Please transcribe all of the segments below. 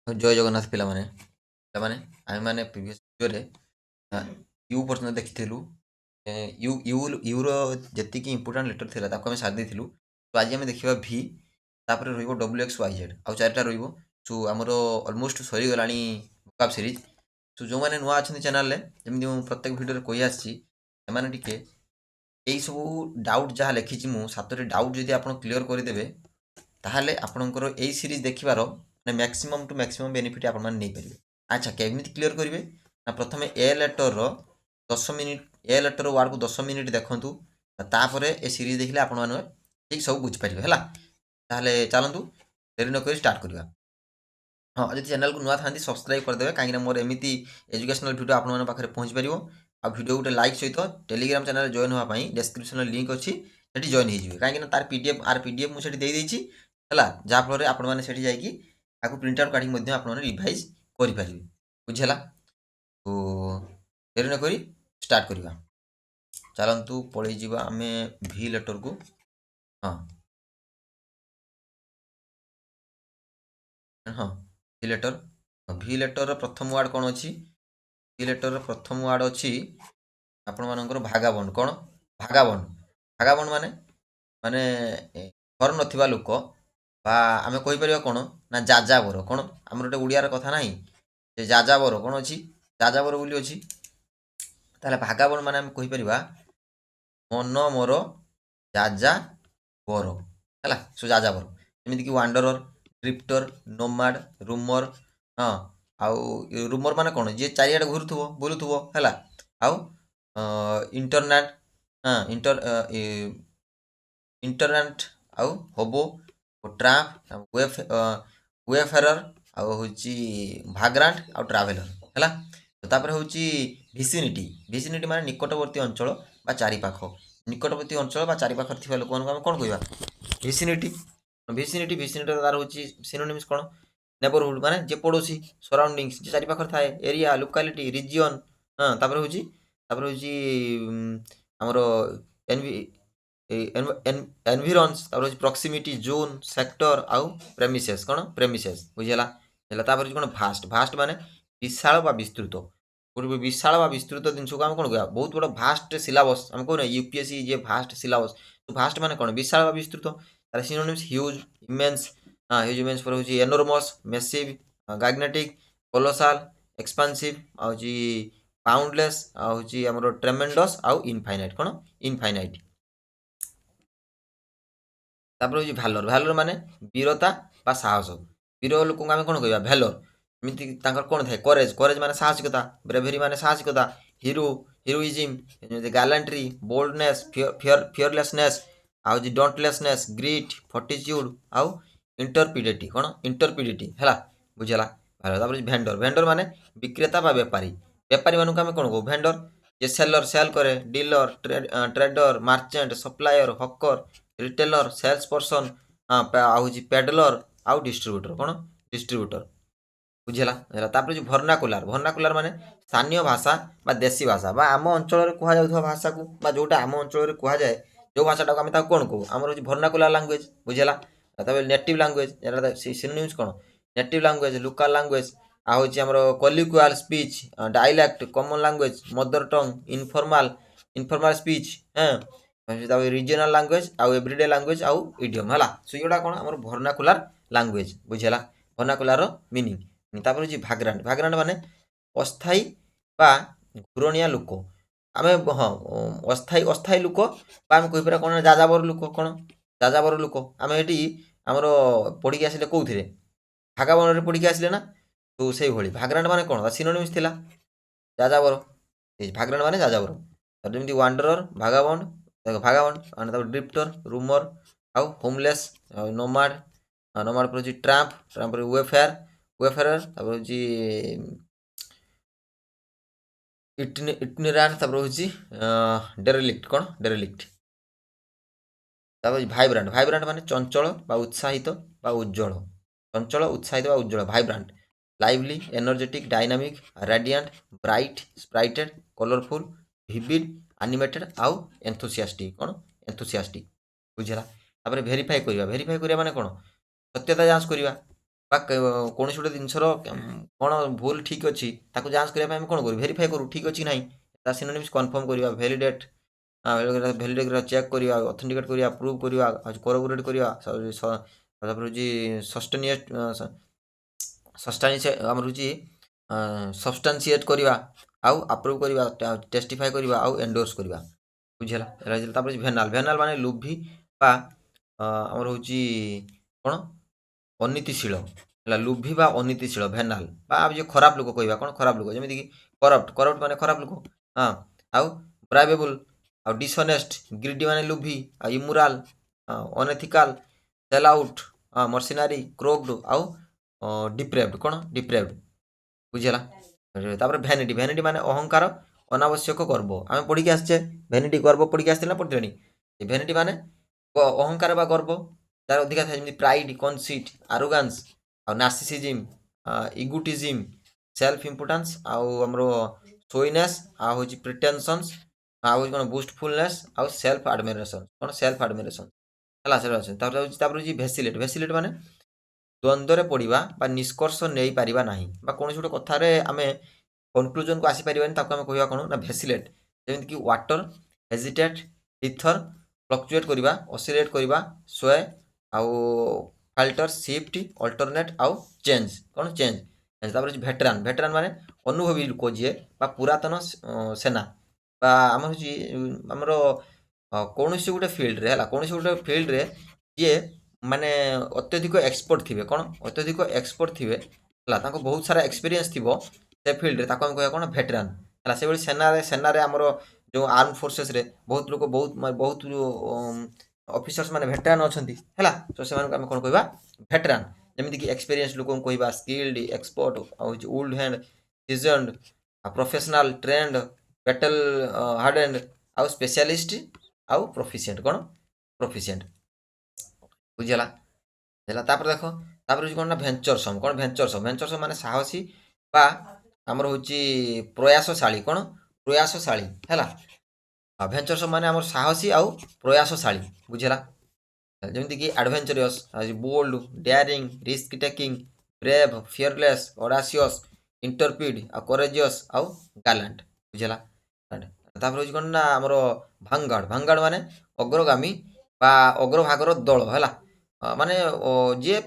ଜୟ ଜଗନ୍ନାଥ ପିଲାମାନେ ପିଲାମାନେ ଆମେମାନେ ପ୍ରିଭିୟସ୍ ଭିଡ଼ିଓରେ ୟୁ ପର୍ଯ୍ୟନ୍ତ ଦେଖିଥିଲୁ। ୟୁର ଯେତିକି ଇମ୍ପୋର୍ଟାଣ୍ଟ ଲେଟର୍ ଥିଲା ତାକୁ ଆମେ ସାରି ଦେଇଥିଲୁ। ତ ଆଜି ଆମେ ଦେଖିବା ଭି, ତାପରେ ରହିବ WXYZ ଆଉ ଚାରିଟା ରହିବ। ସୋ ଆମର ଅଲମୋଷ୍ଟ ସରିଗଲାଣି ଭୋକାବ୍ ସିରିଜ୍। ସୋ ଯେଉଁମାନେ ନୂଆ ଅଛନ୍ତି ଚ୍ୟାନେଲରେ, ଯେମିତି ମୁଁ ପ୍ରତ୍ୟେକ ଭିଡ଼ିଓରେ କହି ଆସିଛି, ସେମାନେ ଟିକେ ଏଇସବୁ ଡାଉଟ୍ ଯାହା ଲେଖିଛି ମୁଁ 7ଟି ଡାଉଟ୍ ଯଦି ଆପଣ କ୍ଲିୟର୍ କରିଦେବେ, ତାହେଲେ ଆପଣଙ୍କର ଏଇ ସିରିଜ୍ ଦେଖିବାର ମ୍ୟାକ୍ସିମମ୍ ଟୁ ମ୍ୟାକ୍ସିମମ୍ ବେନିଫିଟ୍ ଆପଣମାନେ ନେଇପାରିବେ। ଆଚ୍ଛା, କେମିତି କ୍ଲିୟର୍ କରିବେ ନା ପ୍ରଥମେ ଏ ଲେଟର୍ର 10 ମିନିଟ୍, ଏ ଲେଟର୍ ୱାର୍ଡ଼କୁ 10 ମିନିଟ୍ ଦେଖନ୍ତୁ, ତାପରେ ଏ ସିରିଜ୍ ଦେଖିଲେ ଆପଣମାନେ ଠିକ୍ ସବୁ ବୁଝିପାରିବେ। ହେଲା, ତାହେଲେ ଚାଲନ୍ତୁ ଡେରି ନକରି ଷ୍ଟାର୍ଟ କରିବା। ହଁ, ଯଦି ଚ୍ୟାନେଲକୁ ନୂଆ ଥାନ୍ତି ସବସ୍କ୍ରାଇବ୍ କରିଦେବେ, କାହିଁକିନା ମୋର ଏମିତି ଏଜୁକେସନାଲ୍ ଭିଡ଼ିଓ ଆପଣମାନଙ୍କ ପାଖରେ ପହଞ୍ଚିପାରିବ। ଆଉ ଭିଡ଼ିଓ ଗୋଟେ ଲାଇକ୍ ସହିତ ଟେଲିଗ୍ରାମ ଚ୍ୟାନେଲରେ ଜଏନ୍ ହେବା ପାଇଁ ଡେସ୍କ୍ରିପ୍ସନରେ ଲିଙ୍କ୍ ଅଛି, ସେଠି ଜଏନ୍ ହେଇଯିବେ। କାହିଁକିନା ତାର PDF ମୁଁ ସେଠି ଦେଇଦେଇଛି। ହେଲା, ଯାହାଫଳରେ ଆପଣମାନେ ସେଠି ଯାଇକି ତାକୁ ପ୍ରିଣ୍ଟ ଆଉଟ୍ କାଢ଼ିକି ମଧ୍ୟ ଆପଣମାନେ ରିଭାଇଜ୍ କରିପାରିବେ। ବୁଝିହେଲା? ତ ଡେରି ନକରି ଷ୍ଟାର୍ଟ କରିବା। ଚାଲନ୍ତୁ ପଳେଇଯିବା ଆମେ ଭି ଲେଟର୍କୁ। ହଁ ହଁ, ଭି ଲେଟର୍ର ପ୍ରଥମ ୱାର୍ଡ଼ କ'ଣ ଅଛି? ଭି ଲେଟର୍ର ପ୍ରଥମ ୱାର୍ଡ଼ ଅଛି ଆପଣମାନଙ୍କର ଭାଗାବଣ୍ଡ। କ'ଣ? ଭାଗାବଣ୍ଡ। ଭାଗାବଣ୍ଡ ମାନେ ମାନେ ଘର ନଥିବା ଲୋକ, ବା ଆମେ କହିପାରିବା କ'ଣ ନା ଯାଯାବର। କ'ଣ? ଆମର ଗୋଟେ ଓଡ଼ିଆର କଥା ନାହିଁ ଯେ ଯାଯାବର କ'ଣ ଅଛି? ଯାଯାବର ବୋଲି ଅଛି। ତାହେଲେ ଭାଗାବଣ୍ଡ ମାନେ ଆମେ କହିପାରିବା ମନ ମୋର ଯାଯାବର। ହେଲା, ସୋ ଯାଯାବର ଯେମିତିକି ୱାଣ୍ଡରର, ଡ୍ରିଫ୍ଟର, ନୋମାଡ୍, ରୁମର। ହଁ, ଆଉ ରୁମର ମାନେ କ'ଣ? ଯିଏ ଚାରିଆଡ଼େ ଘୁରୁଥିବ, ବୁଲୁଥିବ। ହେଲା, ଆଉ ଇଣ୍ଟରନାଟ୍, ହଁ ଇଣ୍ଟରନାଟ୍, ଆଉ ହୋବୋ, ଟ୍ରାମ୍ପ, ୱେଫେରର, ଆଉ ହେଉଛି ଭାଗ୍ରାଣ୍ଟ, ଆଉ ଟ୍ରାଭେଲର। ହେଲା, ତାପରେ ହେଉଛି ଭିସିନିଟି। ଭିସିନିଟି ମାନେ ନିକଟବର୍ତ୍ତୀ ଅଞ୍ଚଳ ବା ଚାରିପାଖ। ନିକଟବର୍ତ୍ତୀ ଅଞ୍ଚଳ ବା ଚାରିପାଖରେ ଥିବା ଲୋକମାନଙ୍କୁ ଆମେ କ'ଣ କହିବା? ଭିସିନିଟି। ଭିସିନିଟିର ତାର ହେଉଛି ସିନୋନିମ୍ସ କ'ଣ? ନେବରହୁଡ୍ ମାନେ ଯେ ପଡ଼ୋଶୀ, ସରାଉଣ୍ଡିଙ୍ଗସ୍ ଯେ ଚାରିପାଖରେ ଥାଏ, ଏରିଆ, ଲୋକାଲିଟି, ରିଜିଅନ୍। ହଁ, ତାପରେ ହେଉଛି ଆମର ଏନଭିରନ୍ସ, ତାପରେ ହେଉଛି ପ୍ରକ୍ସିମିଟି, ଜୋନ୍, ସେକ୍ଟର, ଆଉ ପ୍ରେମିସେସ୍। କ'ଣ? ପ୍ରେମିସେସ୍। ବୁଝିହେଲା? ହେଲା, ତାପରେ ହେଉଛି କ'ଣ? ଭାଷ୍ଟ। ଭାଷ୍ଟ ମାନେ ବିଶାଳ ବା ବିସ୍ତୃତ। ଗୋଟେ ବିଶାଳ ବା ବିସ୍ତୃତ ଜିନିଷକୁ ଆମେ କ'ଣ କହିବା? ବହୁତ ବଡ଼ ଭାଷ୍ଟ ସିଲାବସ୍। ଆମେ କହୁନା UPSC ଯେ ଭାଷ୍ଟ ସିଲାବସ୍। ଭାଷ୍ଟ ମାନେ କ'ଣ? ବିଶାଳ ବା ବିସ୍ତୃତ। ତାର synonyms huge, immense. Huge immense ପରେ ହେଉଛି ଏନୋର୍ମସ୍, ମେସିଭ୍, ଗାଗ୍ନେଟିକ୍, କୋଲୋସାଲ୍, ଏକ୍ସପାନ୍ସିଭ୍, ଆଉ ହେଉଛି ବାଉଣ୍ଡଲେସ୍, ଆଉ ହେଉଛି ଆମର ଟ୍ରେମେଣ୍ଡସ୍, ଆଉ ଇନଫାଇନାଇଟ୍। କ'ଣ? ଇନଫାଇନାଇଟ୍। ତାପରେ ହେଉଛି ଭାଲର। ଭାଲର ମାନେ ବୀରତା ବା ସାହସ। ବୀର ଲୋକଙ୍କୁ ଆମେ କ'ଣ କହିବା? ଭେଲର। ଏମିତି ତାଙ୍କର କ'ଣ ଥାଏ? କରେଜ। କରେଜ ମାନେ ସାହସିକତା। ବ୍ରେଭେରି ମାନେ ସାହସିକତା। ହିରୋ, ହିରୋଇଜିମ୍, ଗାଲାଣ୍ଟ୍ରି, ବୋଲ୍ଡନେସ୍, ଫିୟରଲେସନେସ୍, ଆଉ ହେଉଛି ଡଣ୍ଟଲେସନେସ୍, ଗ୍ରିଟ୍, ଫର୍ଟିଚ୍ୟୁଡ୍, ଆଉ ଇଣ୍ଟରପିଡିଟି। କ'ଣ? ଇଣ୍ଟରପିଡିଟି। ହେଲା, ବୁଝିହେଲା? ତାପରେ ଭେଣ୍ଡର। ଭେଣ୍ଡର ମାନେ ବିକ୍ରେତା ବା ବେପାରୀ। ବେପାରୀମାନଙ୍କୁ ଆମେ କ'ଣ କହୁ? ଭେଣ୍ଡର। ଯେ ସେଲର, ସେଲ୍ କରେ, dealer, trader, merchant, supplier, hawker, retailer, sales person, ଆଉ ହେଉଛି ପେଡଲର, ଆଉ ଡିଷ୍ଟ୍ରିବ୍ୟୁଟର। କ'ଣ? ଡିଷ୍ଟ୍ରିବ୍ୟୁଟର। ବୁଝିହେଲା? ହେଲା, ତାପରେ ଯେଉଁ ଭର୍ଣ୍ଣାକୁଲାର। ଭର୍ଣ୍ଣାକୁଲାର ମାନେ ସ୍ଥାନୀୟ ଭାଷା ବା ଦେଶୀ ଭାଷା, ବା ଆମ ଅଞ୍ଚଳରେ କୁହାଯାଉଥିବା ଭାଷାକୁ, ବା ଯେଉଁଟା ଆମ ଅଞ୍ଚଳରେ କୁହାଯାଏ ଯେଉଁ ଭାଷାଟାକୁ ଆମେ ତାକୁ କ'ଣ କହୁ? ଆମର ହେଉଛି ଭର୍ଣ୍ଣାକୁଲାର ଲାଙ୍ଗୁଏଜ। ବୁଝିହେଲା? ତାପରେ ନେଟିଭ୍ ଲାଙ୍ଗୁଏଜ। ଏଟା ସିନୋନିମ୍ସ କ'ଣ? ନେଟିଭ୍ ଲାଙ୍ଗୁଏଜ, ଲୋକାଲ ଲାଙ୍ଗୁଏଜ, ଆଉ ହେଉଛି ଆମର colloquial speech, dialect, common language, mother tongue, informal speech. ହଁ, ତାପରେ ରିଜିଓନାଲ ଲାଙ୍ଗୁଏଜ, ଆଉ ଏଭ୍ରିଡେ ଲାଙ୍ଗୁଏଜ, ଆଉ ଇଡିୟମ୍। ହେଲା, ସୋ ଏଗୁଡ଼ା କ'ଣ? ଆମର ଭର୍ଣ୍ଣାକୁଲାର ଲାଙ୍ଗୁଏଜ। ବୁଝିହେଲା? Vernacular meaning. ତାପରେ ହେଉଛି ଭାଗ୍ରାଣ୍ଟ। ଭାଗ୍ରାଣ୍ଟ ମାନେ ଅସ୍ଥାୟୀ ବା ଘୂରଣିଆ ଲୋକ। ଆମେ ହଁ, ଅସ୍ଥାୟୀ ଲୋକ, ବା ଆମେ କହିପାରିବା କ'ଣ? ଯାଯାବର ଲୋକ। କ'ଣ? ଯାଯାବର ଲୋକ। ଆମେ ଏଠି ଆମର ପଢ଼ିକି ଆସିଲେ କେଉଁଥିରେ? ଭାଗାବନରେ ପଢ଼ିକି ଆସିଲେ ନା? ତ ସେଇଭଳି ଭାଗ୍ରାଣ୍ଟ ମାନେ କ'ଣ? ସିନୋନିମ୍ସ ଥିଲା ଯାଯାବର। ଭାଗ୍ରାଣ୍ଟ ମାନେ ଯାଯାବର। ଯେମିତି ୱାଣ୍ଡରର, ଭାଗାବଣ୍ଡ, ତାପରେ ଡ୍ରିଫ୍ଟର, ରୁମର, ଆଉ ହୋମଲେସ୍, ଆଉ ନୋମାଡ। ନୋମାଡ ପରେ ହେଉଛି ଟ୍ରାମ୍ପ, ତାପରେ ୱେଫେରର, ତାପରେ ହେଉଛି ଇଟିନେରାଣ୍ଟ, ତାପରେ ହେଉଛି ଡେରେଲିକ୍ଟ। କ'ଣ? ଡେରେଲିକ୍ଟ। ତାପରେ ଭାଇବ୍ରାଣ୍ଟ। ଭାଇବ୍ରାଣ୍ଟ ମାନେ ଚଞ୍ଚଳ ବା ଉତ୍ସାହିତ ବା ଉଜ୍ଜଳ। ଚଞ୍ଚଳ, ଉତ୍ସାହିତ ବା ଉଜ୍ଜଳ। Vibrant. Lively, energetic, dynamic, radiant, bright, spirited, colourful, vivid, animated, ଆଉ ଏନ୍ଥୁସିଆଷ୍ଟିକ୍। କ'ଣ? ଏନ୍ଥୁସିଆଷ୍ଟିକ୍। ବୁଝିଲା? ତାପରେ ଭେରିଫାଏ କରିବା। ଭେରିଫାଏ କରିବା ମାନେ କ'ଣ? ସତ୍ୟତା ଯାଞ୍ଚ କରିବା। বা କୌଣସି ଗୋଟେ ଜିନିଷର କ'ଣ ଭୁଲ ଠିକ୍ ଅଛି ତାକୁ ଯାଞ୍ଚ କରିବା ପାଇଁ ଆମେ କ'ଣ କରୁ ଭେରିଫାଏ କରୁ ଠିକ୍ ଅଛି କି ନାହିଁ। ତା ସିନୋନିମ୍ସ କନଫର୍ମ କରିବା, ଭ୍ୟାଲିଡେଟ୍ ଭ୍ୟାଲିଡେଟ୍ କରିବା, ଚେକ୍ କରିବା, ଅଥେଣ୍ଟିକେଟ୍ କରିବା, ପ୍ରୁଭ୍ କରିବା, କୋରାବୋରେଟ୍ କରିବା, ତାପରେ ହେଉଛି ଆମର ହେଉଛି ସବଷ୍ଟାନ୍ସିଏଟ୍ କରିବା, ଆଉ ଆପ୍ରୁଭ୍ କରିବା, ଟେଷ୍ଟିଫାଏ କରିବା, ଆଉ ଏଣ୍ଡୋର୍ସ କରିବା। ବୁଝିହେଲା। ତାପରେ ଭେନାଲ ଭେନାଲ ମାନେ ଲୋଭି ବା ଆମର ହେଉଛି କ'ଣ ଅନୀତିଶୀଳ ହେଲା। ଲୋଭି ବା ଅନୀତିଶୀଳ ଭେନାଲ ବା ଯେ ଖରାପ ଲୋକ କହିବା କ'ଣ ଖରାପ ଲୋକ ଯେମିତିକି କରପ୍ଟ ମାନେ ଖରାପ ଲୋକ। ହଁ ଆଉ ବ୍ରାଇବେବୁଲ ଆଉ ଡିସଅନେଷ୍ଟ ଗ୍ରିଡି ମାନେ ଲୋଭି ଆଉ ଇମୋରାଲ ଅନଏଥିକାଲ ସେଲ୍ ଆଉଟ୍ ମର୍ସିନାରୀ କ୍ରୋକ୍ଡ ଆଉ ଡିପ୍ରେଭ୍ଡ କ'ଣ ଡିପ୍ରେଭ୍ଡ। ବୁଝିହେଲା। ତାପରେ ଭ୍ୟାନିଟି ଭ୍ୟାନିଟି ମାନେ ଅହଙ୍କାର ଅନାବଶ୍ୟକ ଗର୍ବ ଆମେ ପଢ଼ିକି ଆସିଛେ ଭ୍ୟାନିଟି ଗର୍ବ ପଢ଼ିକି ଆସିଥିଲେ ନା ପଢ଼ିଲେଣି। ଏ ଭ୍ୟାନିଟି ମାନେ ଅହଙ୍କାର ବା ଗର୍ବ ତାର ଅଧିକା ଥାଏ ଯେମିତି ପ୍ରାଇଡ କନସିଟ୍ ଆରୋଗାନ୍ସ ଆଉ ନାର୍ସିସିଜିମ୍ ଇଗୁଟିଜିମ୍ ସେଲ୍ଫ ଇମ୍ପୋର୍ଟାନ୍ସ ଆଉ ଆମର ସୋଇନେସ୍ ଆଉ ହେଉଛି ପ୍ରିଟେନସନ୍ସ ଆଉ ହେଉଛି କ'ଣ ବୁଷ୍ଟଫୁଲନେସ୍ ଆଉ ସେଲ୍ଫ ଆଡମିରେସନ୍ କ'ଣ ସେଲ୍ଫ ଆଡମିରେସନ୍ ହେଲା ସେଟା ଅଛି। ତାପରେ ହେଉଛି ଭେସିଲେଟ୍ ଭେସିଲେଟ୍ ମାନେ ଦ୍ୱନ୍ଦ୍ୱରେ ପଡ଼ିବା ବା ନିଷ୍କର୍ଷ ନେଇପାରିବା ନାହିଁ ବା କୌଣସି ଗୋଟେ କଥାରେ ଆମେ କନକ୍ଲୁଜନକୁ ଆସିପାରିବାନି ତାକୁ ଆମେ କହିବା କ'ଣ ନା ଭେସିଲେଟ୍। ଯେମିତିକି ୱାଟର ହେଜିଟେଟ୍ ଇଥର ଫ୍ଲକ୍ଚୁଏଟ୍ କରିବା ଅସିଲେଟ୍ କରିବା ସ୍ୱେ ଆଉ ଫାଲ୍ଟର ସିଫ୍ଟ ଅଲ୍ଟରନେଟ୍ ଆଉ ଚେଞ୍ଜ କ'ଣ ଚେଞ୍ଜ। ତାପରେ ହେଉଛି ଭେଟରାନ୍ ଭେଟରାନ୍ ମାନେ ଅନୁଭବୀ ଲୋକ ଯିଏ ବା ପୁରାତନ ସେନା ବା ଆମର ହେଉଛି ଆମର କୌଣସି ଗୋଟେ ଫିଲ୍ଡରେ ହେଲା କୌଣସି ଗୋଟେ ଫିଲ୍ଡରେ ଯିଏ ମାନେ ଅତ୍ୟଧିକ ଏକ୍ସପର୍ଟ ଥିବେ କ'ଣ ଅତ୍ୟଧିକ ଏକ୍ସପର୍ଟ ଥିବେ ହେଲା ତାଙ୍କୁ ବହୁତ ସାରା ଏକ୍ସପିରିଏନ୍ସ ଥିବ ସେ ଫିଲ୍ଡରେ ତାକୁ ଆମେ କହିବା କ'ଣ ଭେଟରାନ୍ ହେଲା। ସେଭଳି ସେନାରେ ଆମର ଯେଉଁ ଆର୍ମ ଫୋର୍ସେସରେ ବହୁତ ଲୋକ ବହୁତ ଅଫିସର୍ସ ମାନେ ଭେଟରାନ୍ ଅଛନ୍ତି ହେଲା। ତ ସେମାନଙ୍କୁ ଆମେ କ'ଣ କହିବା ଭେଟରାନ୍। ଯେମିତିକି ଏକ୍ସପିରିଏନ୍ସ ଲୋକଙ୍କୁ କହିବା ସ୍କିଲ୍ଡ ଏକ୍ସପର୍ଟ ଆଉ ହେଉଛି ଓଲ୍ଡ ହ୍ୟାଣ୍ଡ ସିଜନ୍ଡ ଆଉ ପ୍ରଫେସନାଲ ଟ୍ରେଣ୍ଡ ବ୍ୟାଟେଲ ହାର୍ଡେଣ୍ଡ ଆଉ ସ୍ପେଶାଲିଷ୍ଟ ଆଉ ପ୍ରଫିସିଏଣ୍ଟ କ'ଣ ପ୍ରଫିସିଏଣ୍ଟ। ବୁଝିହେଲା। ହେଲା ତାପରେ ଦେଖ ତାପରେ ହେଉଛି କ'ଣ ନା ଭେଞ୍ଚରସମ୍ କ'ଣ ଭେଞ୍ଚରସମ୍ ମାନେ ସାହସୀ ବା ଆମର ହେଉଛି ପ୍ରୟାସଶାଳୀ କ'ଣ ପ୍ରୟାସଶାଳୀ ହେଲା। ଆଉ ଭେଞ୍ଚରସମ୍ ମାନେ ଆମର ସାହସୀ ଆଉ ପ୍ରୟାସଶାଳୀ। ବୁଝିହେଲା। ଯେମିତିକି adventurous bold daring risk taking brave fearless audacious intrepid ଆଉ କରେଜିୟସ୍ ଆଉ ଗାଲାଣ୍ଟ। ବୁଝିହେଲା। ତାପରେ ହେଉଛି କ'ଣ ନା ଆମର ଭାଙ୍ଗାର୍ଡ ମାନେ ଅଗ୍ରଗାମୀ ବା ଅଗ୍ରଭାଗର ଦଳ ହେଲା। ମାନେ ଯିଏ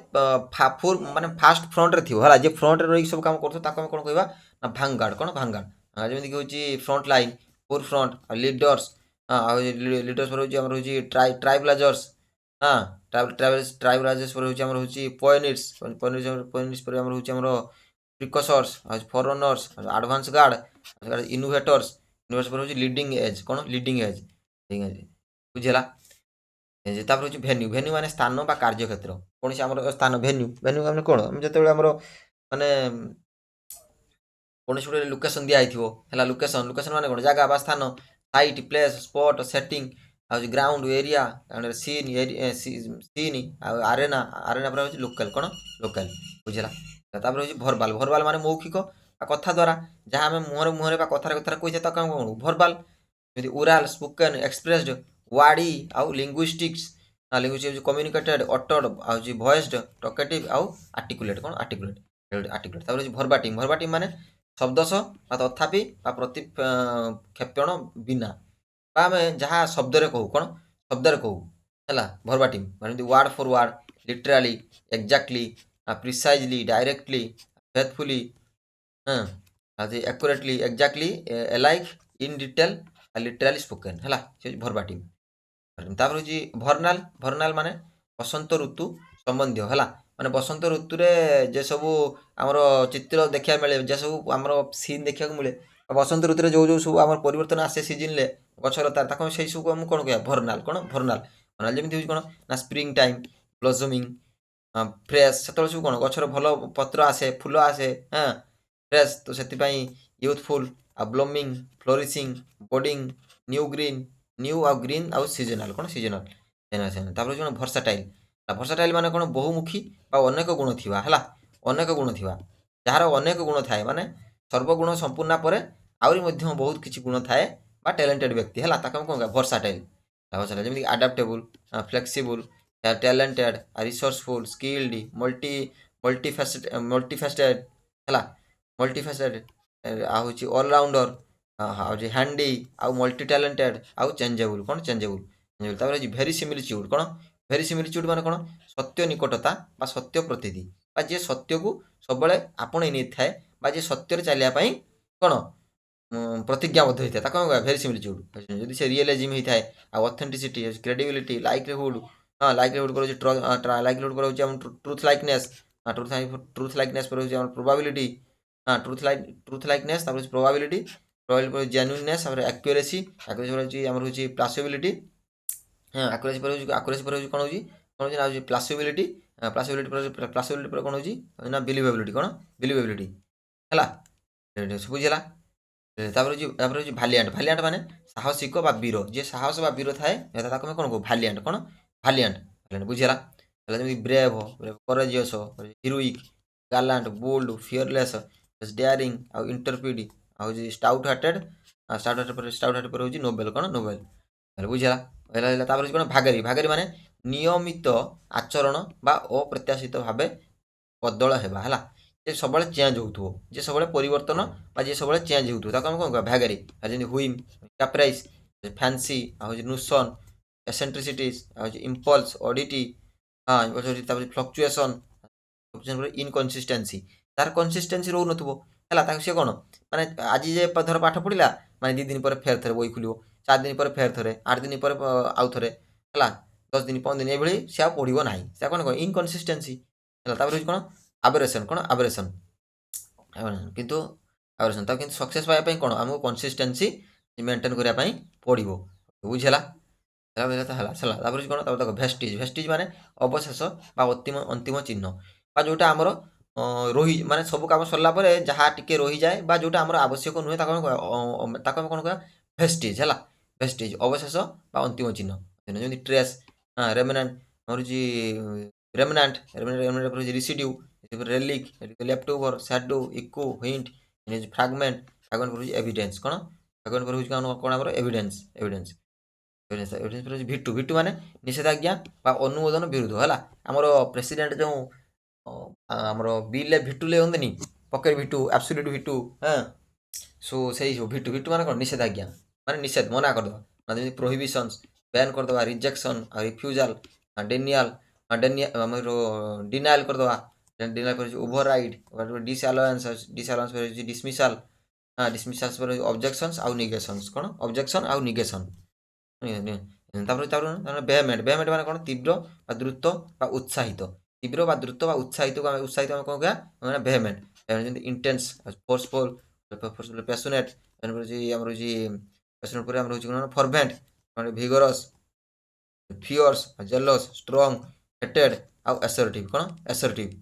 ମାନେ ଫାଷ୍ଟ ଫ୍ରଣ୍ଟରେ ଥିବ ହେଲା ଯିଏ ଫ୍ରଣ୍ଟରେ ରହିକି ସବୁ କାମ କରୁଥିବ ତାକୁ ଆମେ କ'ଣ କହିବା ନା ଭାଙ୍ଗାର୍ଡ କ'ଣ ଭାଙ୍ଗାର୍ଡ। ଯେମିତିକି ହେଉଛି ଫ୍ରଣ୍ଟ ଲାଇନ୍ ଫୋର ଫ୍ରଣ୍ଟ ଆଉ ଲିଡର୍ସ ଆଉ ଲିଡର୍ସ ପରେ ହେଉଛି ଆମର ହେଉଛି ଟ୍ରାଇବ୍ଲାଜର୍ସ ହଁ ଟ୍ରାଇବ୍ଲାଜର୍ସ ପରେ ହେଉଛି ଆମର ହେଉଛି ପଏନିଟ୍ସ ପରେ ଆମର ହେଉଛି ଆମର ପ୍ରିକସର୍ସ ଆଉ ଫୋରରନର୍ସ ଆଡଭାନ୍ସ ଗାର୍ଡ ଇନୋଭେଟର୍ସ ପରେ ହେଉଛି ଲିଡିଂ ଏଜ୍ କ'ଣ ଲିଡିଂ ଏଜ୍। ବୁଝିହେଲା। ତାପରେ ହେଉଛି ଭେନ୍ୟୁ ମାନେ ସ୍ଥାନ ବା କାର୍ଯ୍ୟକ୍ଷେତ୍ର କୌଣସି ଆମର ସ୍ଥାନ ଭେନ୍ୟୁ ମାନେ କ'ଣ ଆମେ ଯେତେବେଳେ ଆମର ମାନେ କୌଣସି ଗୋଟେ ଲୋକେସନ୍ ଦିଆହେଇଥିବ ହେଲା ଲୋକେସନ୍ ମାନେ କ'ଣ ଜାଗା ବା ସ୍ଥାନ ସାଇଟ୍ ପ୍ଲେସ୍ ସ୍ପଟ୍ ସେଟିଂ ଆଉ ଗ୍ରାଉଣ୍ଡ ଏରିଆ ସିନ୍ ଆଉ ଆରେନା ପରେ ହେଉଛି ଲୋକାଲ୍ କ'ଣ ଲୋକାଲ୍। ବୁଝିଲା। ତାପରେ ହେଉଛି ଭରବାଲ ମାନେ ମୌଖିକ ବା କଥା ଦ୍ୱାରା ଯାହା ଆମେ ମୁହଁରେ ବା କଥାରେ କହିଛେ ତାକୁ ଆମେ କ'ଣ ଭରବାଲ। ଯେମିତି ଓରାଲ୍ ସ୍ପୋକେନ୍ ଏକ୍ସପ୍ରେସ୍ଡ ୱାର୍ଡି ଆଉ ଲିଙ୍ଗୁଇଷ୍ଟିକ୍ସ ହେଉଛି କମ୍ୟୁନିକେଟେଡ୍ ଅଟର୍ଡ ଆଉ ହେଉଛି ଭଏସ୍ଡ ଟକେଟିଭ୍ ଆଉ ଆର୍ଟିକୁଲେଟ୍ କ'ଣ ଆର୍ଟିକୁଲେଟ୍। ତାପରେ ହେଉଛି ଭର୍ବାଟିମ୍ ମାନେ ଶବ୍ଦଶଃ ବା ତଥାପି ବା ପ୍ରତିକ୍ଷେପଣ ବିନା ବା ଆମେ ଯାହା ଶବ୍ଦରେ କହୁ କ'ଣ ଶବ୍ଦରେ କହୁ ହେଲା ଭର୍ବାଟିମ୍ ମାନେ ଯେମିତି word for word literally exactly precisely directly faithfully ଆଉ accurately exactly alike in detail literally spoken ହେଲା ସେ ହେଉଛି ଭର୍ବାଟିମ୍। ତାପରେ ହେଉଛି ଭର୍ନାଲ ମାନେ ବସନ୍ତ ଋତୁ ସମ୍ବନ୍ଧୀୟ ହେଲା ମାନେ ବସନ୍ତ ଋତୁରେ ଯେ ସବୁ ଆମର ଚିତ୍ର ଦେଖିବାକୁ ମିଳେ ଯେ ସବୁ ଆମର ସିନ୍ ଦେଖିବାକୁ ମିଳେ ବସନ୍ତ ଋତୁରେ ଯେଉଁ ସବୁ ଆମର ପରିବର୍ତ୍ତନ ଆସେ ସିଜିନ୍ରେ ଗଛଲତା ତାକୁ ସେଇ ସବୁ ଆମକୁ କ'ଣ କହିବା ଭର୍ନାଲ ଯେମିତି ହେଉଛି କ'ଣ ନା ସ୍ପ୍ରିଙ୍ଗ ଟାଇମ୍ ବ୍ଲଜମିଂ ଫ୍ରେଶ୍ ସେତେବେଳେ ସବୁ କ'ଣ ଗଛର ଭଲ ପତ୍ର ଆସେ ଫୁଲ ଆସେ ଫ୍ରେଶ୍ ତ ସେଥିପାଇଁ ୟୁଥଫୁଲ୍ ଆଉ ବ୍ଲମିଂ ଫ୍ଲୋରିସିଂ ବୋର୍ଡିଂ ନ୍ୟୁ ଆଉ ଗ୍ରୀନ୍ ଆଉ ସିଜନାଲ୍ କ'ଣ ସିଜନାଲ୍। ତାପରେ କ'ଣ ଭର୍ସାଟାଇଲ୍ ମାନେ କ'ଣ ବହୁମୁଖୀ ବା ଅନେକ ଗୁଣ ଥିବା ହେଲା ଅନେକ ଗୁଣ ଥିବା ଯାହାର ଅନେକ ଗୁଣ ଥାଏ ମାନେ ସର୍ବଗୁଣ ସମ୍ପୂର୍ଣ୍ଣ ପରେ ଆହୁରି ମଧ୍ୟ ବହୁତ କିଛି ଗୁଣ ଥାଏ ବା ଟ୍ୟାଲେଣ୍ଟେଡ୍ ବ୍ୟକ୍ତି ହେଲା ତାକୁ ଆମେ କ'ଣ ଭର୍ସାଟାଇଲ୍। ଯେମିତି ଆଡାପ୍ଟେବୁଲ୍ ଫ୍ଲେକ୍ସିବୁଲ୍ ଟ୍ୟାଲେଣ୍ଟେଡ୍ ରିସୋର୍ସଫୁଲ୍ ସ୍କିଲ୍ଡ ମଲ୍ଟିଫାଷ୍ଟେଡ୍ ହେଲା, ମଲ୍ଟିଫାଷ୍ଟେଡ୍ ଆଉ ହେଉଛି ଅଲରାଉଣ୍ଡର, ଆଉ ହେଉଛି ହ୍ୟାଣ୍ଡି, ଆଉ ମଲ୍ଟି ଟ୍ୟାଲେଣ୍ଟେଡ୍, ଆଉ ଚେଞ୍ଜେବୁଲ୍ କ'ଣ ଚେଞ୍ଜେବୁଲ୍। ତାପରେ ହେଉଛି ଭେରି ସିମିଲିଚ୍ୟୁଡ୍ କ'ଣ ଭେରି ସିମିଲିଚ୍ୟୁଡ୍ ମାନେ କ'ଣ ସତ୍ୟ ନିକଟତା ବା ସତ୍ୟ ପ୍ରତୀତି ବା ଯିଏ ସତ୍ୟକୁ ସବୁବେଳେ ଆପଣେଇ ନେଇଥାଏ ବା ଯିଏ ସତ୍ୟରେ ଚାଲିବା ପାଇଁ କ'ଣ ପ୍ରତିଜ୍ଞାବଦ୍ଧ ହେଇଥାଏ ତାକୁ ଆମେ ଭେରି ସିମିଲିଚ୍ୟୁଡ୍। ଯଦି ସେ ରିଏଲିଜିମ୍ ହେଇଥାଏ ଆଉ ଅଥେଣ୍ଟିସିଟି କ୍ରେଡିବିଲିଟି ଲାଇକ୍ଲିହୁଡ୍ ଲାଇକ୍ଲିହୁଡ୍ କରୁଛି ଲାଇକ୍ଲିହୁଡ୍ କରାଉଛି ଆମ ଟ୍ରୁଥ୍ ଲାଇକନେସ୍ ଟ୍ରୁଥ୍ ଲାଇକନେସ୍ ପରେ ହେଉଛି ଆମର ପ୍ରୋବାବିଲିଟି ଟ୍ରୁଥ୍ ଲାଇକନେସ୍ ତାପରେ ହେଉଛି ପ୍ରୋବାବିଲିଟି ପ୍ରୋବାବିଲିଟି ଜେନ୍ୟୁଇନନେସ୍ ତାପରେ ଆକ୍ୟୁରେସି ଆକ୍ୟୁରେସି ପରେ ହେଉଛି ଆମର ହେଉଛି ପ୍ଲାସିବିଲିଟି ଆକ୍ୟୁରେସି ପରେ ହେଉଛି କ'ଣ ହେଉଛି ନା ହେଉଛି ପ୍ଲାସିବିଲିଟି ପ୍ଲାସିବିଲିଟି ପରେ କ'ଣ ହେଉଛି ନା ବିଲିଭେବିଲିଟି କ'ଣ ବିଲିଭେବିଲିଟି ହେଲା ବୁଝିଲା। ତାପରେ ହେଉଛି ଭାଲିଆଣ୍ଟ ମାନେ ସାହସିକ ବା ବୀର ଯିଏ ସାହସ ବା ବୀର ଥାଏ ତାକୁ ଆମେ କ'ଣ କହୁ ଭାଲିଆଣ୍ଟ କ'ଣ ଭାଲିଆଣ୍ଟ ବୁଝିଲା। ହେଲା ଯେମିତି brave courageous heroic gallant bold fearless daring ଆଉ ଇଣ୍ଟରପିଡ୍ ଆଉ ହେଉଛି ଷ୍ଟାଉଟ୍ ହାର୍ଟେଡ୍ ପରେ ହେଉଛି ନୋବେଲ୍ କ'ଣ ନୋବେଲ୍ ବୁଝିଲା। ତାପରେ ହେଉଛି କ'ଣ ଭାଗାରୀ ମାନେ ନିୟମିତ ଆଚରଣ ବା ଅପ୍ରତ୍ୟାଶିତ ଭାବେ ବଦଳ ହେବା ହେଲା ଯେ ସବୁବେଳେ ଚେଞ୍ଜ ହେଉଥିବ ଯେ ସବୁବେଳେ ପରିବର୍ତ୍ତନ ବା ଯିଏ ସବୁବେଳେ ଚେଞ୍ଜ ହେଉଥିବ ତାକୁ ଆମେ କ'ଣ କହିବା ଭାଗାରୀ। ଆଉ ଯେମିତି ହୁଇମ୍ କ୍ୟାପ୍ରାଇସ୍ ଫ୍ୟାନ୍ସି ଆଉ ହେଉଛି ନୁସନ୍ ଏସେଣ୍ଟ୍ରିସିଟିସ୍ ଆଉ ହେଉଛି ଇମ୍ପଲ୍ସ ଅଡିଟି ତାପରେ ଫ୍ଲକ୍ଚୁଏସନ୍ ଇନକନସିଷ୍ଟେନ୍ସି ତାର କନସିଷ୍ଟେନ୍ସି ରହୁନଥିବ ହେଲା ତାକୁ ସିଏ କ'ଣ ମାନେ ଆଜି ଯେ ଧର ପାଠ ପଢ଼ିଲା ମାନେ 2 ଦିନ ପରେ ଫେର ଥରେ ବହି ଖୋଲିବ 4 ଦିନ ପରେ ଫେର ଥରେ 8 ଦିନ ପରେ ଆଉ ଥରେ ହେଲା 10 ଦିନ 15 ଦିନ ଏଭଳି ସେ ଆଉ ପଢ଼ିବ ନାହିଁ ସେ କ'ଣ ଇନକନସିଷ୍ଟେନ୍ସି ହେଲା। ତାପରେ ହେଉଛି କ'ଣ ଆବରେସନ୍ କିନ୍ତୁ ଆବରେସନ୍ ତାକୁ କିନ୍ତୁ ସକ୍ସେସ୍ ପାଇବା ପାଇଁ କ'ଣ ଆମକୁ କନସିଷ୍ଟେନ୍ସି ମେଣ୍ଟେନ୍ କରିବା ପାଇଁ ପଡ଼ିବ ବୁଝିଲା। ହେଲା ତାପରେ କ'ଣ ତାପରେ ଦେଖ ଭେଷ୍ଟିଜ୍ ମାନେ ଅବଶେଷ ବା ଅନ୍ତିମ ଚିହ୍ନ ବା ଯେଉଁଟା ଆମର ମାନେ ସବୁ କାମ ସରିଲା ପରେ ଯାହା ଟିକେ ରହିଯାଏ ବା ଯେଉଁଟା ଆମର ଆବଶ୍ୟକ ନୁହେଁ ତାକୁ ଆମେ କ'ଣ କହିବା ଭେଷ୍ଟିଜ୍ ହେଲା ଭେଷ୍ଟିଜ୍ ଅବଶେଷ ବା ଅନ୍ତିମ ଚିହ୍ନ ଯେମିତି ଟ୍ରେସ୍ ରେମିନାଣ୍ଟ ଆମର ହେଉଛି ରେମିନାଣ୍ଟ ପରେ ହେଉଛି residue relic left over shadow echo hint fragment ପରେ ହେଉଛି ଏଭିଡେନ୍ସ କ'ଣ ଫ୍ରାଗମେଣ୍ଟ ପରେ ହେଉଛି କ'ଣ ଆମର ଏଭିଡେନ୍ସ ଭିଟୁ ମାନେ ନିଷେଧାଜ୍ଞା ବା ଅନୁମୋଦନ ବିରୁଦ୍ଧ ହେଲା। ଆମର ପ୍ରେସିଡେଣ୍ଟ ଯେଉଁ ଆମର ବିଲ୍ରେ ଭିଟୁ ଲେଖନ୍ତିନି pocket veto absolute veto so ସେଇ ସବୁ ଭିଟୁ ମାନେ କ'ଣ ନିଷେଧାଜ୍ଞା ମାନେ ନିଷେଧ ମନା କରିଦେବା ଯେମିତି ପ୍ରୋହିବିସନ୍ସ ବ୍ୟାନ୍ କରିଦେବା ରିଜେକ୍ସନ୍ ଆଉ ରିଫ୍ୟୁଜାଲ୍ ଆମର ଡିନାଏଲ୍ କରିଦେବା ଡିନାଏଲ୍ ପରେ ଓଭର ରାଇଡ୍ ଡିସ୍ଆଲାୱାନ୍ସ ପରେ ହେଉଛି ଡିସମିସାଲ୍ ପରେ ଅବଜେକ୍ସନ୍ସ ଆଉ ନିଗେସନ୍ସ କ'ଣ ଅବଜେକ୍ସନ୍ ଆଉ ନିଗେସନ୍ ତାପରେ ଭେହେମେଣ୍ଟ ମାନେ କ'ଣ ତୀବ୍ର ବା ଦ୍ରୁତ ବା ଉତ୍ସାହିତ ଆମେ କ'ଣ କହିବା ମାନେ ଭେହେମେଣ୍ଟ ଯେମିତି ଇଣ୍ଟେନ୍ସ ଫୋର୍ସଫୁଲ୍ ପ୍ୟାସନେଟ୍ ଆମର ହେଉଛି ପ୍ୟାସନେଟ୍ ପରେ ଆମର ହେଉଛି କ'ଣ ଫର୍ଭେଣ୍ଟ ଭିଗରସ୍ ଫିୟର୍ସ ଜେଲସ୍ ଷ୍ଟ୍ରଙ୍ଗ ହେଟେଡ୍ ଆଉ ଏସର୍ଟିଭ୍ କ'ଣ ଏସର୍ଟିଭ୍।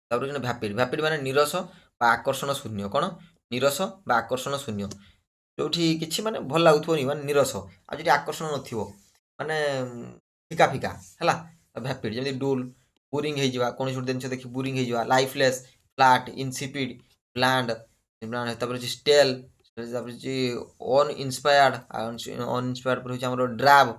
ତାପରେ ଭ୍ୟାପିଡ୍ ମାନେ ନିରସ ବା ଆକର୍ଷଣ ଶୂନ୍ୟ କ'ଣ ନିରସ ବା ଆକର୍ଷଣ ଶୂନ୍ୟ ଯେଉଁଠି କିଛି ମାନେ ଭଲ ଲାଗୁଥିବନି ମାନେ ନିରସ ଆଉ ଯଦି ଆକର୍ଷଣ ନଥିବ ମାନେ ଫିକା ହେଲା ଭ୍ୟାପିଡ୍ ଯେମିତି ଡୁଲ୍ ବୋରିଂ ହେଇଯିବା କୌଣସି ଗୋଟେ ଜିନିଷ ଦେଖି ବୋରିଂ ହେଇଯିବା ଲାଇଫଲେସ୍ ଫ୍ଲାଟ୍ ଇନସିପିଡ୍ ବ୍ଲାଣ୍ଡ ତାପରେ ହେଉଛି ଷ୍ଟେଲ୍ ତାପରେ ହେଉଛି ଅନଇନ୍ସପାୟାର୍ଡ ପରେ ହେଉଛି ଆମର ଡ୍ରାବ୍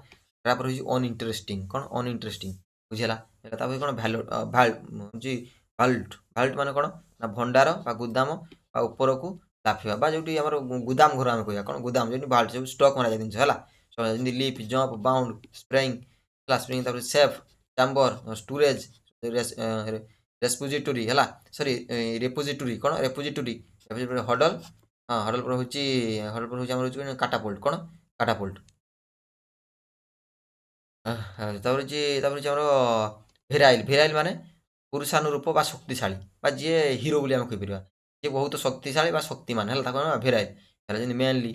ପରେ ହେଉଛି ଅନଇଣ୍ଟରେଷ୍ଟିଂ କ'ଣ ଅନଇଣ୍ଟରେଷ୍ଟିଂ ବୁଝିଲା। ତାପରେ କ'ଣ ହେଉଛି ଭାଲ୍ଟ ମାନେ କ'ଣ ନା ଭଣ୍ଡାର ବା ଗୁଦାମ ବା ଉପରକୁ ଲାଫିବା ବା ଯେଉଁଠି ଆମର ଗୁଦାମ ଘର ଆମେ କହିବା କ'ଣ ଗୁଦାମ ଯେମିତି ଭାଲ୍ଟ ସବୁ ଷ୍ଟକ୍ ମରାଯାଏ ଜିନିଷ ହେଲା ଯେମିତି ଲିପ୍ ଜମ୍ପ ବାଉଣ୍ଡ ସ୍ପ୍ରିଙ୍ଗ ହେଲା ସ୍ପ୍ରିଙ୍ଗ ତାପରେ ସେଫ୍ ଚାମ୍ବର ଷ୍ଟୋରେଜ୍ ରେସ୍ପୋଜିଟୋରୀ ହେଲା ରେପୋଜିଟୋରୀ କ'ଣ ରେପୋଜିଟୋରୀ ହଡଲ ହଡଲ ପରେ ହେଉଛି ଆମର ହେଉଛି କାଟାପୋଲ୍ଟ କ'ଣ କାଟାପୋଲ୍ଟ। ତାପରେ ହେଉଛି ଆମର ଭେରାଇଲ୍ ମାନେ ପୁରୁଷାନୁରୂପ ବା ଶକ୍ତିଶାଳୀ ବା ଯିଏ ହିରୋ ବୋଲି ଆମେ କହିପାରିବା ଯିଏ ବହୁତ ଶକ୍ତିଶାଳୀ ବା ଶକ୍ତିମାନ ହେଲା ତାକୁ ଆମେ ଭେରାଇଲ୍ ହେଲା ଯେମିତି manly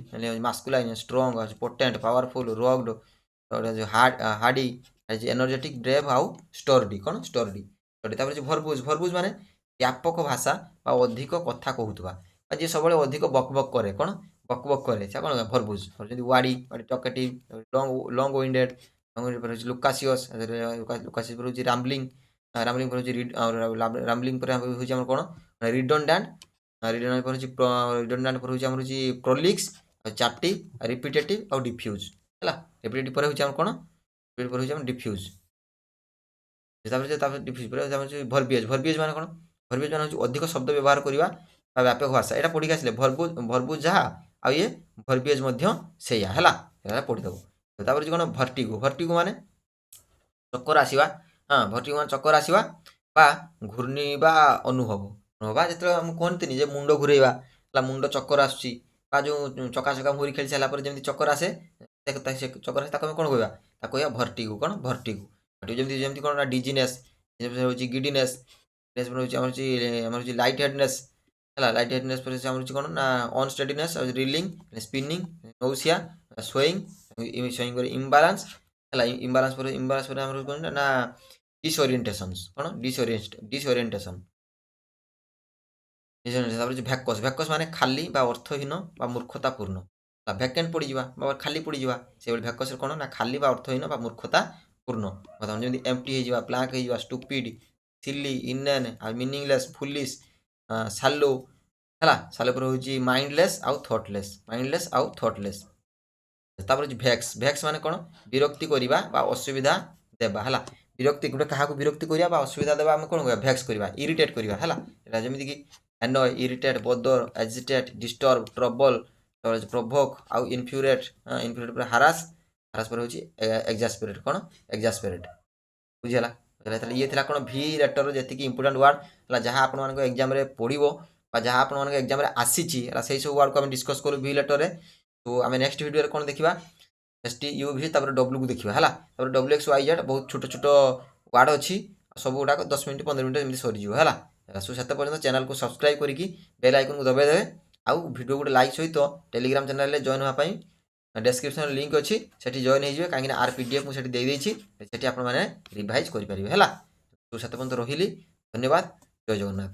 masculine strong potent powerful rugged hardy energetic brave ଆଉ ଷ୍ଟର୍ଡି କ'ଣ ଷ୍ଟର୍ଡି ତାପରେ ଭରବୁଜ ମାନେ ବ୍ୟାପକ ଭାଷା ବା ଅଧିକ କଥା କହୁଥିବା ବା ଯିଏ ସବୁବେଳେ ଅଧିକ ବକ୍ କରେ କ'ଣ ବକ୍ କରେ ସେ କ'ଣ ଭରବୁଜ ଯେମିତି ୱାଡ଼ି ଟକେଟିଭ୍ ଲଙ୍ଗ ୱିଣ୍ଡେଡ୍ ଲୁକାସିୟସ୍ ପରେ ହେଉଛି ରାମ୍ବଲିଂ ପରେ ହେଉଛି ରାମ୍ବଲିଂ ପରେ ହେଉଛି ଆମର କ'ଣ ରିଡଣ୍ଡାଣ୍ଟ ପରେ ହେଉଛି ଆମର ହେଉଛି ପ୍ରୋଲିକ୍ସ ଚାଟି ରିପିଟେଟିଭ୍ ଆଉ ଡିଫ୍ୟୁଜ୍ ହେଲା ରିପିଟେଟିଭ୍ ପରେ ହେଉଛି ଆମର କ'ଣ ପରେ ହେଉଛି ଆମର ଡିଫ୍ୟୁଜ୍। ତାପରେ ଡିଫ୍ୟୁଜ୍ ପରେ ଭର୍ବିଏଜ୍। ଭର୍ବିଏଜ୍ ମାନେ କ'ଣ? ଭର୍ବିଏଜ୍ ମାନେ ହେଉଛି ଅଧିକ ଶବ୍ଦ ବ୍ୟବହାର କରିବା ବା ବ୍ୟାପକ ଭାଷା। ଏଇଟା ପଢ଼ିକି ଆସିଲେ ଭର୍ବୁଜ୍ ଯାହା ଆଉ ଇଏ ଭର୍ବିଏଜ୍ ମଧ୍ୟ ସେଇଆ ହେଲା। ଏଇଟା ପଢ଼ିଦେବୁ। ତାପରେ ହେଉଛି କ'ଣ? ଭର୍ଟିଗୋ। ଭର୍ଟିଗୋ ମାନେ ଚକ୍କର ଆସିବା। ହଁ, ଭର୍ଟିଗୋ ମାନେ ଚକ୍କର ଆସିବା ବା ଘୂର୍ଣ୍ଣିବା ଅନୁଭବ। ଯେତେବେଳେ ମୁଁ କୁହନ୍ତିନି ଯେ ମୁଣ୍ଡ ଘୂରେଇବା ହେଲା, ମୁଣ୍ଡ ଚକ୍କର ଆସୁଛି ବା ଯେଉଁ ଚକା ମୁରି ଖେଳି ସାରିଲା ପରେ ଯେମିତି ଚକ୍କର ଆସେ, ସେ ଚକ୍କର ଆସେ ତାକୁ ଆମେ କ'ଣ କହିବା? ତାକୁ କହିବା ଭର୍ଟିଗୋ। କ'ଣ? ଭର୍ଟିଗୋ। ଯେମିତି ଯେମିତି କ'ଣ ନା ଡିଜିନେସ୍, ହେଉଛି ଗିଡିନେସ୍, ହେଉଛି ଆମର ହେଉଛି ଲାଇଟ୍ ହେଡନେସ୍ ହେଲା। ଲାଇଟ୍ ହେଡନେସ୍ ପରେ ଆମର ହେଉଛି କ'ଣ ନା ଅନଷ୍ଟେଡିନେସ୍, ରିଲିଂ, ସ୍ପିନିଂ, ନୌସିଆ, ସ୍ୱେଇଂ, ସ୍ୱେଇଂ ପରେ ଇମ୍ବାଲାନ୍ସ ହେଲା। ଇମ୍ବାଲାନ୍ସ ପରେ ଆମର କ'ଣ ନା ଡିସଓରିଏଣ୍ଟେସନ୍। କ'ଣ? ଡିସଓରିଏଣ୍ଟେସନ୍। ତାପରେ ହେଉଛି ଭ୍ୟାକସ୍। ଭ୍ୟାକସ୍ ମାନେ ଖାଲି ବା ଅର୍ଥହୀନ ବା ମୂର୍ଖତାପୂର୍ଣ୍ଣ। ଭ୍ୟାକେଣ୍ଟ ପଡ଼ିଯିବା ବା ଖାଲି ପଡ଼ିଯିବା। ସେଭଳି ଭ୍ୟାକସ୍ରେ କ'ଣ ନା ଖାଲି ବା ଅର୍ଥହୀନ ବା ମୂର୍ଖତାପୂର୍ଣ୍ଣ। ଯେମିତି ଏମ୍ପ୍ଟି ହେଇଯିବା, ବ୍ଲାଙ୍କ ହେଇଯିବା, ଷ୍ଟୁପିଡ୍, ସିଲି, ଇନେନ୍, ଆଉ ମିନିଂଲେସ୍, ଫୁଲିସ୍, ସାଲୋ ହେଲା। ସାଲୋ ପରେ ହେଉଛି ମାଇଣ୍ଡଲେସ୍ ଆଉ ଥଟ୍ଲେସ୍। ମାଇଣ୍ଡଲେସ୍ ଆଉ ଥଟ୍ଲେସ୍। ତାପରେ ହେଉଛି ଭେକ୍ସ। ଭେକ୍ସ ମାନେ କ'ଣ? ବିରକ୍ତି କରିବା ବା ଅସୁବିଧା ଦେବା ହେଲା। ବିରକ୍ତି, ଗୋଟେ କାହାକୁ ବିରକ୍ତି କରିବା ବା ଅସୁବିଧା ଦେବା ଆମେ କ'ଣ କରିବା? ଭେକ୍ସ କରିବା, ଇରିଟେଟ୍ କରିବା ହେଲା। ଏଇଟା ଯେମିତିକି annoy, irritate, bother, agitate, disturb, trouble, provoke ଆଉ infuriate। infuriate ପରେ harass ପରେ ହେଉଛି exasperate। କ'ଣ? exasperate। ବୁଝିହେଲା? ତାହେଲେ ଇଏ ଥିଲା କ'ଣ? ଭି ଲେଟର୍ର ଯେତିକି ଇମ୍ପୋର୍ଟାଣ୍ଟ ୱାର୍ଡ଼ ହେଲା, ଯାହା ଆପଣମାନଙ୍କ ଏକ୍ଜାମ୍ରେ ପଡ଼ିବ ବା ଯାହା ଆପଣମାନଙ୍କ ଏକ୍ଜାମ୍ରେ ଆସିଛି ହେଲା, ସେଇ ସବୁ ୱାର୍ଡ଼କୁ ଆମେ ଡିସ୍କସ୍ କରୁ ଭି ଲେଟର୍ରେ। ତ ଆମେ ନେକ୍ସଟ ଭିଡ଼ିଓରେ କ'ଣ ଦେଖିବା? STUV ତାପରେ ଡବ୍ଲ୍ୟୁକୁ ଦେଖିବା ହେଲା। ତାପରେ WXYZ ବହୁତ ଛୋଟ ଛୋଟ ୱାର୍ଡ଼ ଅଛି, ସବୁ ଗୁଡ଼ାକ 10 ମିନିଟ୍ 15 ମିନିଟ୍ ଏମିତି ସରିଯିବ ହେଲା। ସେତେ ପର୍ଯ୍ୟନ୍ତ ଚ୍ୟାନେଲକୁ ସବସ୍କ୍ରାଇବ୍ କରିକି ବେଲ୍ ଆଇକନ୍କୁ ଦବାଇ ଦେବେ। ଆଉ ଭିଡ଼ିଓ ଗୋଟେ ଲାଇକ୍ ସହିତ ଟେଲିଗ୍ରାମ ଚ୍ୟାନେଲରେ ଜଏନ୍ ହେବା ପାଇଁ ଡେସ୍କ୍ରିପ୍ସନରେ ଲିଙ୍କ୍ ଅଛି, ସେଠି ଜଏନ୍ ହେଇଯିବେ। କାହିଁକିନା ଆର୍ PDF ମୁଁ ସେଠି ଦେଇଦେଇଛି, ସେଠି ଆପଣମାନେ ରିଭାଇଜ୍ କରିପାରିବେ ହେଲା। ତ ସେତେ ପର୍ଯ୍ୟନ୍ତ ରହିଲି, ଧନ୍ୟବାଦ, ଜୟ ଜଗନ୍ନାଥ।